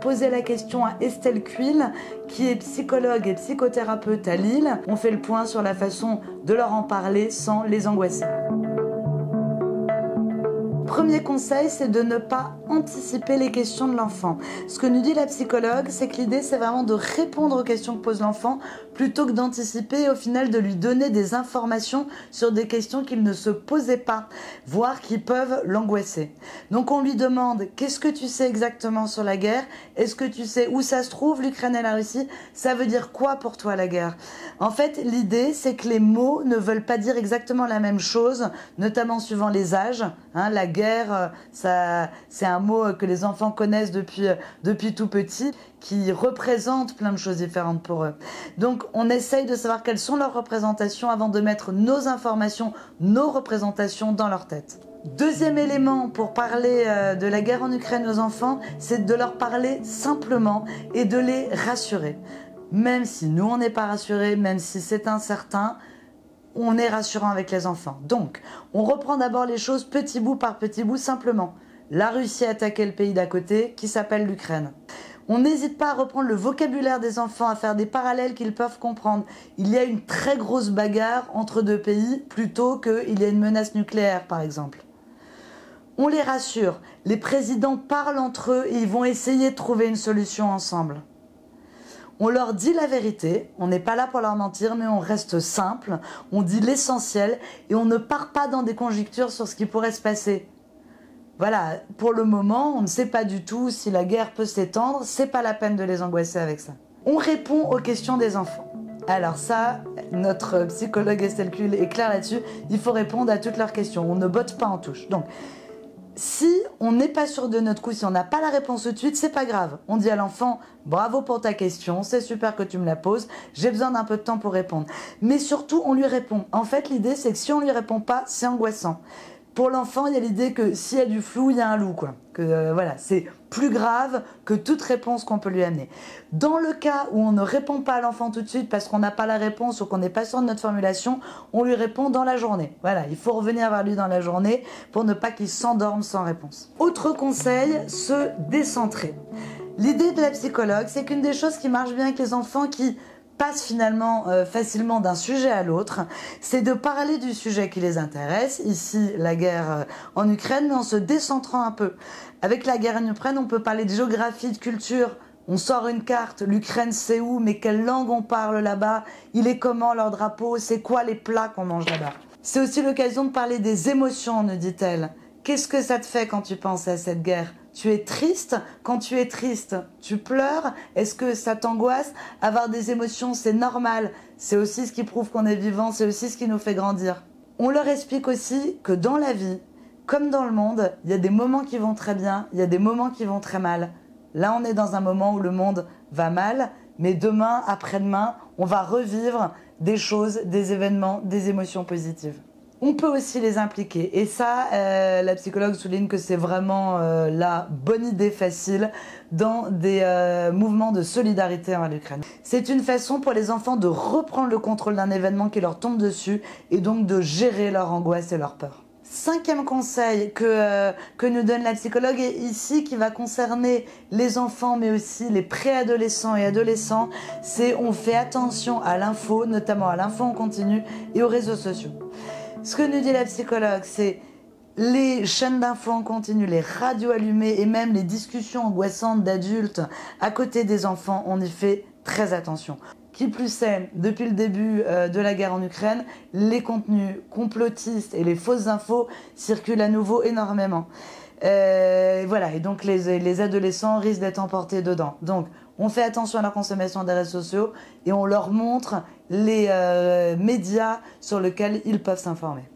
posé la question à Estelle Kuil, qui est psychologue et psychothérapeute à Lille. On fait le point sur la façon de leur en parler sans les angoisser. Premier conseil, c'est de ne pas anticiper les questions de l'enfant. Ce que nous dit la psychologue, c'est que l'idée, c'est vraiment de répondre aux questions que pose l'enfant plutôt que d'anticiper et au final de lui donner des informations sur des questions qu'il ne se posait pas, voire qui peuvent l'angoisser. Donc on lui demande « Qu'est-ce que tu sais exactement sur la guerre ? Est-ce que tu sais où ça se trouve, l'Ukraine et la Russie ? Ça veut dire quoi pour toi la guerre ?» En fait, l'idée, c'est que les mots ne veulent pas dire exactement la même chose, notamment suivant les âges. La guerre, c'est un mot que les enfants connaissent depuis tout petit, qui représente plein de choses différentes pour eux. Donc on essaye de savoir quelles sont leurs représentations avant de mettre nos informations, nos représentations dans leur tête. Deuxième élément pour parler de la guerre en Ukraine aux enfants, c'est de leur parler simplement et de les rassurer. Même si nous on n'est pas rassurés, même si c'est incertain, on est rassurant avec les enfants. Donc, on reprend d'abord les choses petit bout par petit bout simplement. La Russie a attaqué le pays d'à côté qui s'appelle l'Ukraine. On n'hésite pas à reprendre le vocabulaire des enfants, à faire des parallèles qu'ils peuvent comprendre. Il y a une très grosse bagarre entre deux pays plutôt qu'il y a une menace nucléaire par exemple. On les rassure, les présidents parlent entre eux et ils vont essayer de trouver une solution ensemble. On leur dit la vérité, on n'est pas là pour leur mentir, mais on reste simple, on dit l'essentiel et on ne part pas dans des conjectures sur ce qui pourrait se passer. Voilà, pour le moment, on ne sait pas du tout si la guerre peut s'étendre, c'est pas la peine de les angoisser avec ça. On répond aux questions des enfants. Alors ça, notre psychologue Estelle Kuil est claire là-dessus, il faut répondre à toutes leurs questions, on ne botte pas en touche. Donc, si on n'est pas sûr de notre coup, si on n'a pas la réponse tout de suite, c'est pas grave. On dit à l'enfant, bravo pour ta question, c'est super que tu me la poses, j'ai besoin d'un peu de temps pour répondre. Mais surtout, on lui répond. En fait, l'idée, c'est que si on lui répond pas, c'est angoissant. Pour l'enfant, il y a l'idée que s'il y a du flou, il y a un loup, quoi. Voilà, c'est plus grave que toute réponse qu'on peut lui amener. Dans le cas où on ne répond pas à l'enfant tout de suite parce qu'on n'a pas la réponse ou qu'on n'est pas sûr de notre formulation, on lui répond dans la journée. Voilà, il faut revenir vers lui dans la journée pour ne pas qu'il s'endorme sans réponse. Autre conseil, se décentrer. L'idée de la psychologue, c'est qu'une des choses qui marche bien avec les enfants qui passent finalement facilement d'un sujet à l'autre, c'est de parler du sujet qui les intéresse, ici la guerre en Ukraine, mais en se décentrant un peu. Avec la guerre en Ukraine, on peut parler de géographie, de culture, on sort une carte, l'Ukraine c'est où, mais quelle langue on parle là-bas, il est comment leur drapeau, c'est quoi les plats qu'on mange là-bas. C'est aussi l'occasion de parler des émotions, nous dit-elle. Qu'est-ce que ça te fait quand tu penses à cette guerre ? Tu es triste? Quand tu es triste, tu pleures? Est-ce que ça t'angoisse? Avoir des émotions, c'est normal. C'est aussi ce qui prouve qu'on est vivant, c'est aussi ce qui nous fait grandir. On leur explique aussi que dans la vie, comme dans le monde, il y a des moments qui vont très bien, il y a des moments qui vont très mal. Là, on est dans un moment où le monde va mal, mais demain, après-demain, on va revivre des choses, des événements, des émotions positives. On peut aussi les impliquer et ça, la psychologue souligne que c'est vraiment la bonne idée facile dans des mouvements de solidarité en Ukraine. C'est une façon pour les enfants de reprendre le contrôle d'un événement qui leur tombe dessus et donc de gérer leur angoisse et leur peur. Cinquième conseil que nous donne la psychologue est ici qui va concerner les enfants mais aussi les préadolescents et adolescents, c'est on fait attention à l'info, notamment à l'info en continu et aux réseaux sociaux. Ce que nous dit la psychologue, c'est les chaînes d'infos en continu, les radios allumées et même les discussions angoissantes d'adultes à côté des enfants, on y fait très attention. Qui plus est, depuis le début de la guerre en Ukraine, les contenus complotistes et les fausses infos circulent à nouveau énormément. Voilà, et donc les adolescents risquent d'être emportés dedans. Donc, on fait attention à leur consommation des réseaux sociaux et on leur montre les médias sur lesquels ils peuvent s'informer.